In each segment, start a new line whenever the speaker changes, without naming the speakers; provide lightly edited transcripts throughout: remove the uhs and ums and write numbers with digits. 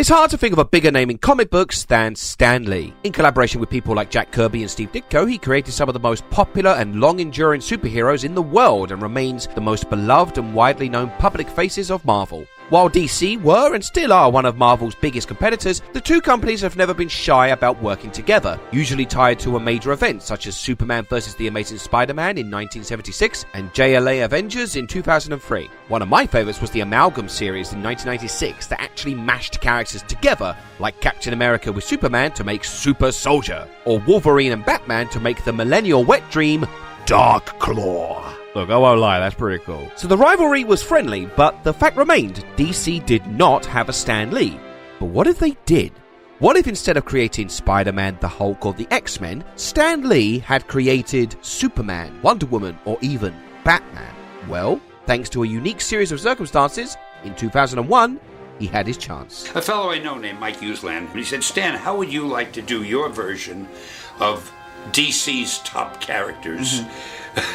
It's hard to think of a bigger name in comic books than Stan Lee. In collaboration with people like Jack Kirby and Steve Ditko, he created some of the most popular and long-enduring superheroes in the world and remains the most beloved and widely known public faces of Marvel. While DC were and still are one of Marvel's biggest competitors, the two companies have never been shy about working together, usually tied to a major event such as Superman vs. The Amazing Spider-Man in 1976 and JLA Avengers in 2003. One of my favourites was the Amalgam series in 1996 that actually mashed characters together, like Captain America with Superman to make Super Soldier, or Wolverine and Batman to make the millennial wet dream Dark Claw. Look, I won't lie, that's pretty cool. So the rivalry was friendly, but the fact remained, DC did not have a Stan Lee. But what if they did? What if instead of creating Spider-Man, the Hulk, or the X-Men, Stan Lee had created Superman, Wonder Woman, or even Batman? Well, thanks to a unique series of circumstances, in 2001, he had his chance.
A fellow I know named Mike Usland, he said, Stan, how would you like to do your version of DC's top characters?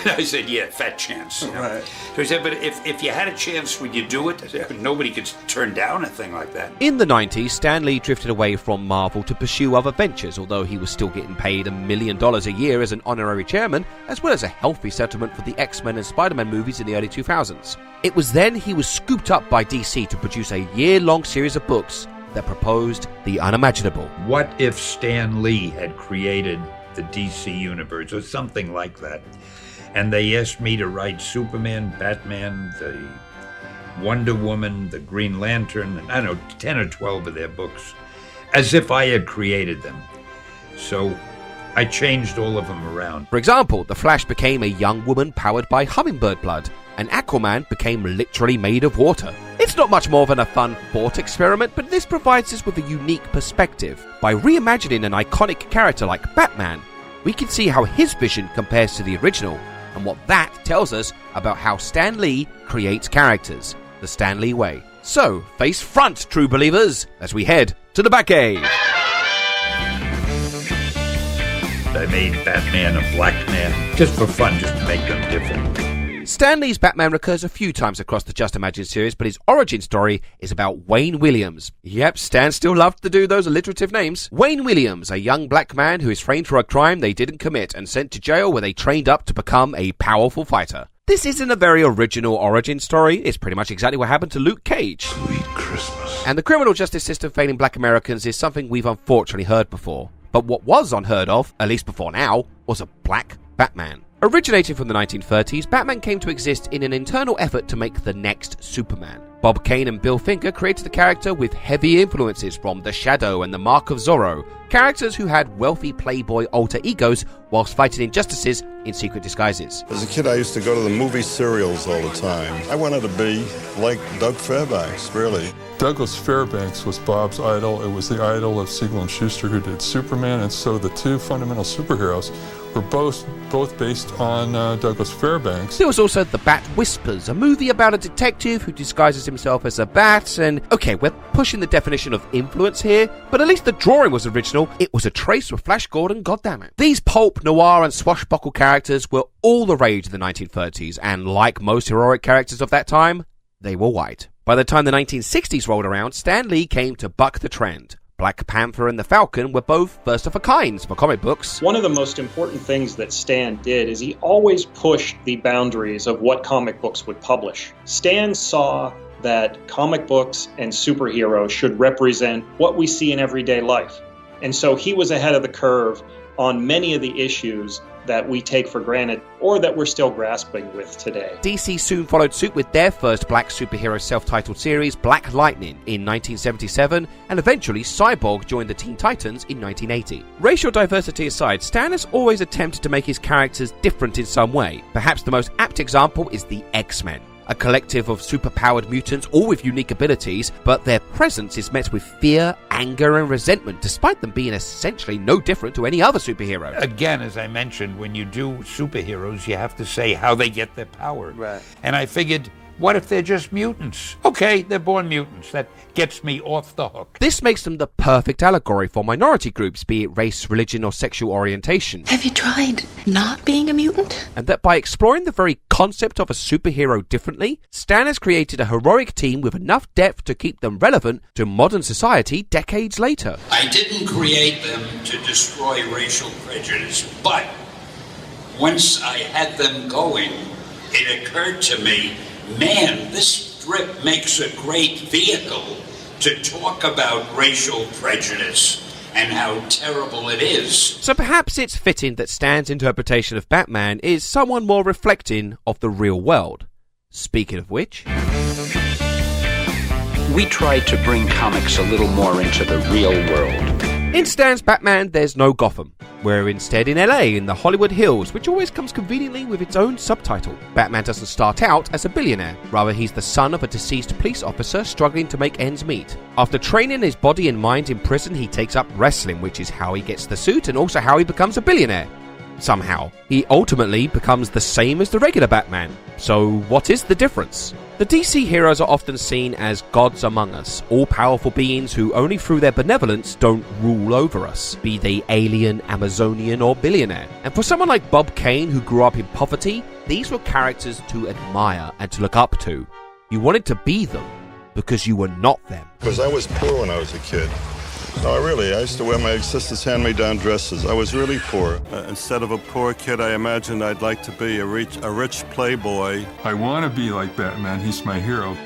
I said, yeah, fat chance. You know? Right. So he said, but if you had a chance, would you do it? I said, nobody could turn down a thing like that.
In the 90s, Stan Lee drifted away from Marvel to pursue other ventures, although he was still getting paid $1 million a year as an honorary chairman, as well as a healthy settlement for the X-Men and Spider-Man movies in the early 2000s. It was then he was scooped up by DC to produce a year-long series of books that proposed the unimaginable.
What if Stan Lee had created the DC universe or something like that? And they asked me to write Superman, Batman, the Wonder Woman, the Green Lantern, and I don't know, 10 or 12 of their books, as if I had created them. So I changed all of them around.
For example, the Flash became a young woman powered by hummingbird blood, and Aquaman became literally made of water. It's not much more than a fun thought experiment, but this provides us with a unique perspective. By reimagining an iconic character like Batman, we can see how his vision compares to the original, and what that tells us about how Stan Lee creates characters, the Stan Lee way. So, face front, true believers, as we head to the Batcave.
I made Batman a black man, just for fun, just to make them different.
Stan Lee's Batman recurs a few times across the Just Imagine series, but his origin story is about Wayne Williams. Yep, Stan still loved to do those alliterative names. Wayne Williams, a young black man who is framed for a crime they didn't commit and sent to jail where they trained up to become a powerful fighter. This isn't a very original origin story. It's pretty much exactly what happened to Luke Cage.
Sweet Christmas.
And the criminal justice system failing black Americans is something we've unfortunately heard before. But what was unheard of, at least before now, was a black Batman. Originating from the 1930s, Batman came to exist in an internal effort to make the next Superman. Bob Kane and Bill Finger created the character with heavy influences from The Shadow and The Mark of Zorro, characters who had wealthy playboy alter egos whilst fighting injustices in secret disguises.
As a kid, I used to go to the movie serials all the time. I wanted to be like Doug Fairbanks, really.
Douglas Fairbanks was Bob's idol. It was the idol of Siegel and Schuster, who did Superman, and so the two fundamental superheroes were both based on Douglas Fairbanks.
There was also The Bat Whispers, a movie about a detective who disguises himself as a bat, and okay, we're pushing the definition of influence here, but at least the drawing was original. It was a trace with Flash Gordon, goddammit. These pulp, noir, and swashbuckle characters were all the rage in the 1930s, and like most heroic characters of that time, they were white. By the time the 1960s rolled around, Stan Lee came to buck the trend. Black Panther and the Falcon were both first-of-a-kinds for comic books.
One of the most important things that Stan did is he always pushed the boundaries of what comic books would publish. Stan saw that comic books and superheroes should represent what we see in everyday life. And so he was ahead of the curve on many of the issues that we take for granted or that we're still grasping with today.
DC soon followed suit with their first black superhero self-titled series, Black Lightning, in 1977, and eventually Cyborg joined the Teen Titans in 1980. Racial diversity aside, Stan has always attempted to make his characters different in some way. Perhaps the most apt example is the X-Men. A collective of superpowered mutants, all with unique abilities, but their presence is met with fear, anger, and resentment, despite them being essentially no different to any other superhero.
Again, as I mentioned, when you do superheroes, you have to say how they get their power.
Right.
And I figured What if they're just mutants? Okay, they're born mutants. That gets me off the hook.
This makes them the perfect allegory for minority groups, be it race, religion, or sexual orientation.
Have you tried not being a mutant?
And that by exploring the very concept of a superhero differently, Stan has created a heroic team with enough depth to keep them relevant to modern society decades later.
I didn't create them to destroy racial prejudice, but once I had them going, it occurred to me, man, this strip makes a great vehicle to talk about racial prejudice and how terrible it is.
So perhaps it's fitting that Stan's interpretation of Batman is somewhat more reflecting of the real world. Speaking of which,
we tried to bring comics a little more into the real world.
In Stan's Batman, there's no Gotham. We're instead in LA, in the Hollywood Hills, which always comes conveniently with its own subtitle. Batman doesn't start out as a billionaire. Rather, he's the son of a deceased police officer struggling to make ends meet. After training his body and mind in prison, he takes up wrestling, which is how he gets the suit and also how he becomes a billionaire. Somehow. He ultimately becomes the same as the regular Batman. So what is the difference? The DC heroes are often seen as gods among us, all-powerful beings who only through their benevolence don't rule over us, be they alien, Amazonian or billionaire. And for someone like Bob Kane who grew up in poverty, these were characters to admire and to look up to. You wanted to be them because you were not them.
Because I was poor when I was a kid. No, I used to wear my sister's hand-me-down dresses. I was really poor. Instead of a poor kid, I imagined I'd like to be a rich playboy.
I want to be like Batman, he's my hero.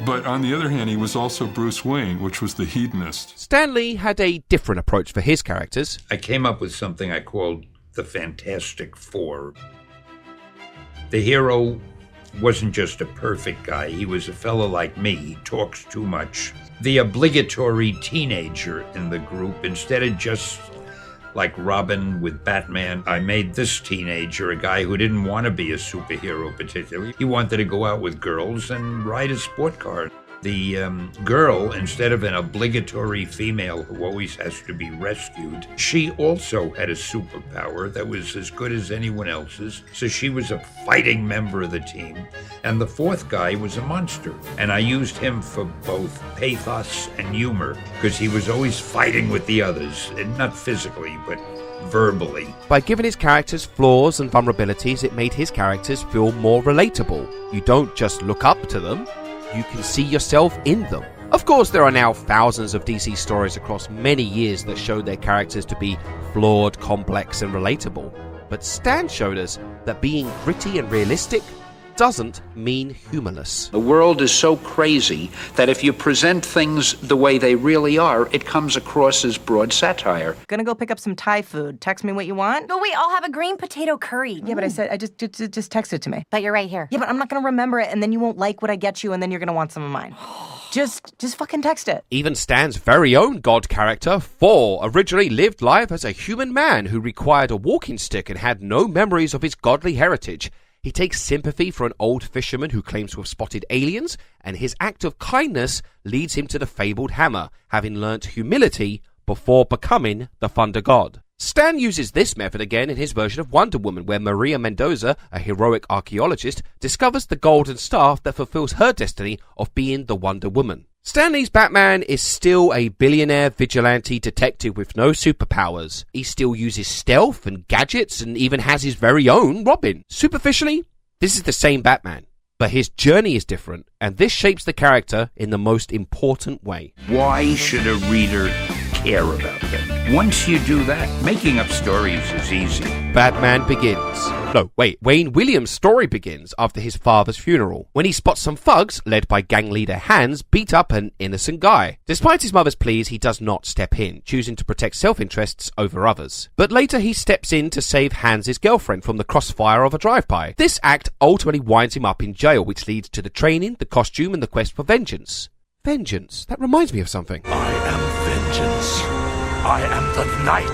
But on the other hand, he was also Bruce Wayne, which was the hedonist.
Stan Lee had a different approach for his characters.
I came up with something I called the Fantastic Four. The hero wasn't just a perfect guy. He was a fellow like me. He talks too much. The obligatory teenager in the group, instead of just like Robin with Batman, I made this teenager a guy who didn't want to be a superhero particularly. He wanted to go out with girls and ride a sport car. The girl, instead of an obligatory female who always has to be rescued, she also had a superpower that was as good as anyone else's, so she was a fighting member of the team. And the fourth guy was a monster, and I used him for both pathos and humor, because he was always fighting with the others, and not physically, but verbally.
By giving his characters flaws and vulnerabilities, it made his characters feel more relatable. You don't just look up to them, you can see yourself in them. Of course, there are now thousands of DC stories across many years that show their characters to be flawed, complex, and relatable. But Stan showed us that being gritty and realistic doesn't mean humorless.
The world is so crazy that if you present things the way they really are, it comes across as broad satire.
Gonna go pick up some Thai food. Text me what you want.
But wait, I'll have a green potato curry.
Yeah, but I just text it to me.
But you're right here.
Yeah, but I'm not gonna remember it, and then you won't like what I get you, and then you're gonna want some of mine. Just fucking text it.
Even Stan's very own god character, Thor, originally lived life as a human man who required a walking stick and had no memories of his godly heritage. He takes sympathy for an old fisherman who claims to have spotted aliens, and his act of kindness leads him to the fabled hammer, having learnt humility before becoming the thunder god. Stan uses this method again in his version of Wonder Woman, where Maria Mendoza, a heroic archaeologist, discovers the golden staff that fulfills her destiny of being the Wonder Woman. Stan Lee's Batman is still a billionaire vigilante detective with no superpowers. He still uses stealth and gadgets and even has his very own Robin. Superficially, this is the same Batman, but his journey is different, and this shapes the character in the most important way.
Why should a reader care about them? Once you do that, making up stories is easy.
Batman Begins. No, wait. Wayne Williams' story begins after his father's funeral, when he spots some thugs, led by gang leader Hans, beat up an innocent guy. Despite his mother's pleas, he does not step in, choosing to protect self-interests over others. But later he steps in to save Hans' girlfriend from the crossfire of a drive-by. This act ultimately winds him up in jail, which leads to the training, the costume, and the quest for vengeance. Vengeance? That reminds me of something.
I am vengeance. I am the knight.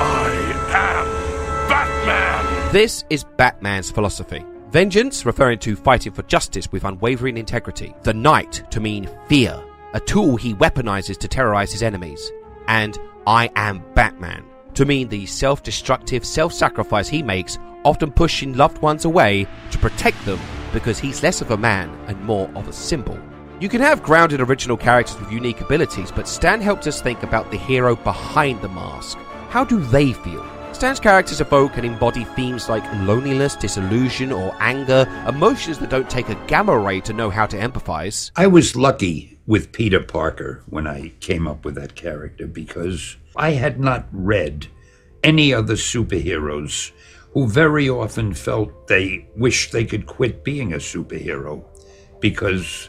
I am Batman.
This is Batman's philosophy. Vengeance, referring to fighting for justice with unwavering integrity. The knight, to mean fear, a tool he weaponizes to terrorize his enemies. And I am Batman, to mean the self-destructive self-sacrifice he makes, often pushing loved ones away to protect them because he's less of a man and more of a symbol. You can have grounded original characters with unique abilities, but Stan helped us think about the hero behind the mask. How do they feel? Stan's characters evoke and embody themes like loneliness, disillusion, or anger, emotions that don't take a gamma ray to know how to empathize.
I was lucky with Peter Parker when I came up with that character because I had not read any other superheroes who very often felt they wished they could quit being a superhero because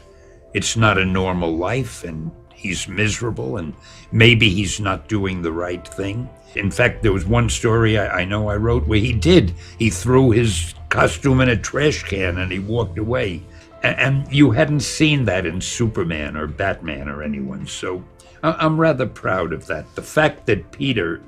it's not a normal life and he's miserable and maybe he's not doing the right thing. In fact, there was one story I know I wrote where he did. He threw his costume in a trash can and he walked away. And you hadn't seen that in Superman or Batman or anyone. So I'm rather proud of that. The fact that Peter,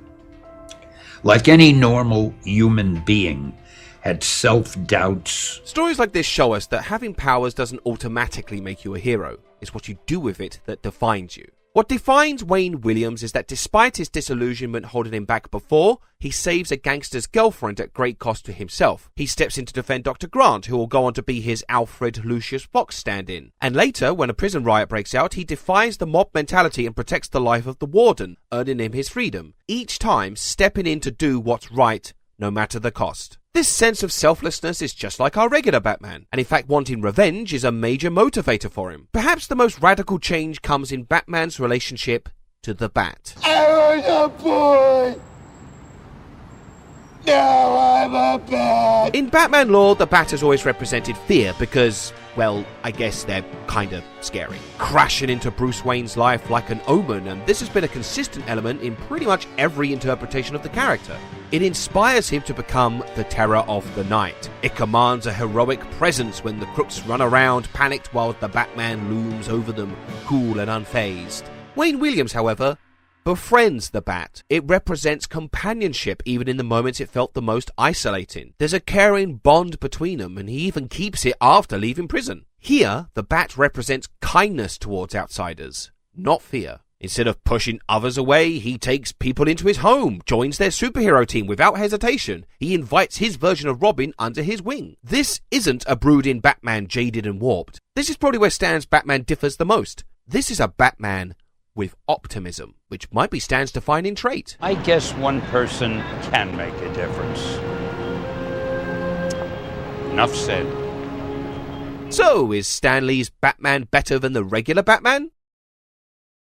like any normal human being, had self-doubts.
Stories like this show us that having powers doesn't automatically make you a hero. It's what you do with it that defines you. What defines Wayne Williams is that despite his disillusionment holding him back before, he saves a gangster's girlfriend at great cost to himself. He steps in to defend Dr. Grant, who will go on to be his Alfred Lucius Fox stand-in. And later, when a prison riot breaks out, he defies the mob mentality and protects the life of the warden, earning him his freedom. Each time, stepping in to do what's right, no matter the cost. This sense of selflessness is just like our regular Batman, and in fact wanting revenge is a major motivator for him. Perhaps the most radical change comes in Batman's relationship to the Bat.
I was a boy! Now I'm a bat!
In Batman lore, the Bat has always represented fear because, well, I guess they're kind of scary. Crashing into Bruce Wayne's life like an omen, and this has been a consistent element in pretty much every interpretation of the character. It inspires him to become the terror of the night. It commands a heroic presence when the crooks run around panicked while the Batman looms over them, cool and unfazed. Wayne Williams, however, befriends the Bat. It represents companionship even in the moments it felt the most isolating. There's a caring bond between them, and he even keeps it after leaving prison. Here, the Bat represents kindness towards outsiders, not fear. Instead of pushing others away, he takes people into his home, joins their superhero team without hesitation. He invites his version of Robin under his wing. This isn't a brooding Batman jaded and warped. This is probably where Stan's Batman differs the most. This is a Batman with optimism, which might be Stan's defining trait.
I guess one person can make a difference. Enough said.
So, is Stan Lee's Batman better than the regular Batman?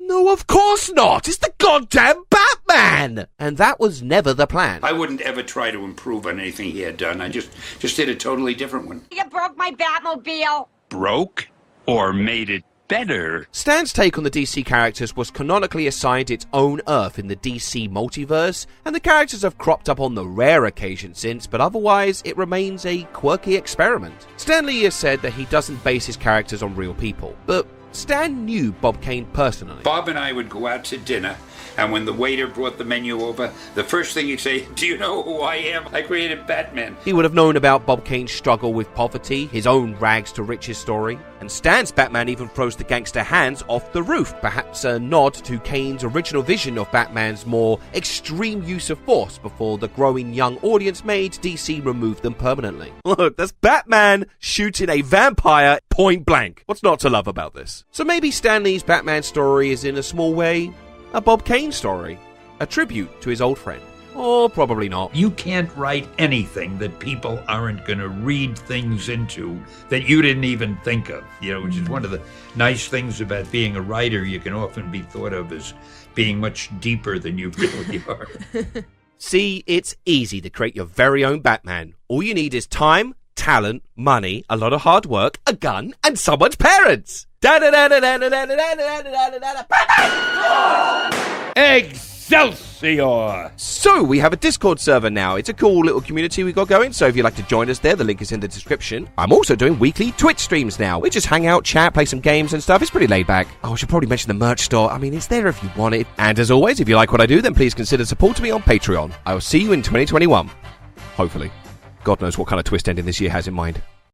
No, of course not! It's the goddamn Batman! And that was never the plan.
I wouldn't ever try to improve on anything he had done. I just did a totally different one.
You broke my Batmobile!
Broke? Or made it better?
Stan's take on the DC characters was canonically assigned its own Earth in the DC multiverse, and the characters have cropped up on the rare occasion since, but otherwise it remains a quirky experiment. Stan Lee has said that he doesn't base his characters on real people, but Stan knew Bob Kane personally.
Bob and I would go out to dinner, and when the waiter brought the menu over, the first thing he'd say, "Do you know who I am? I created Batman."
He would have known about Bob Kane's struggle with poverty, his own rags to riches story, and Stan's Batman even throws the gangster hands off the roof, perhaps a nod to Kane's original vision of Batman's more extreme use of force before the growing young audience made DC remove them permanently. Look, that's Batman shooting a vampire point blank. What's not to love about this? So maybe Stan Lee's Batman story is in a small way a Bob Kane story, a tribute to his old friend. Or probably not.
You can't write anything that people aren't going to read things into that you didn't even think of, which is one of the nice things about being a writer. You can often be thought of as being much deeper than you really are.
See, it's easy to create your very own Batman. All you need is time, talent, money, a lot of hard work, a gun, and someone's parents.
Excelsior!
So, we have a Discord server now. It's a cool little community we got going, so if you'd like to join us there, the link is in the description. I'm also doing weekly Twitch streams now. We just hang out, chat, play some games and stuff. It's pretty laid back. Oh, I should probably mention the merch store. I mean, it's there if you want it. And as always, if you like what I do, then please consider supporting me on Patreon. I will see you in 2021. Hopefully. God knows what kind of twist ending this year has in mind.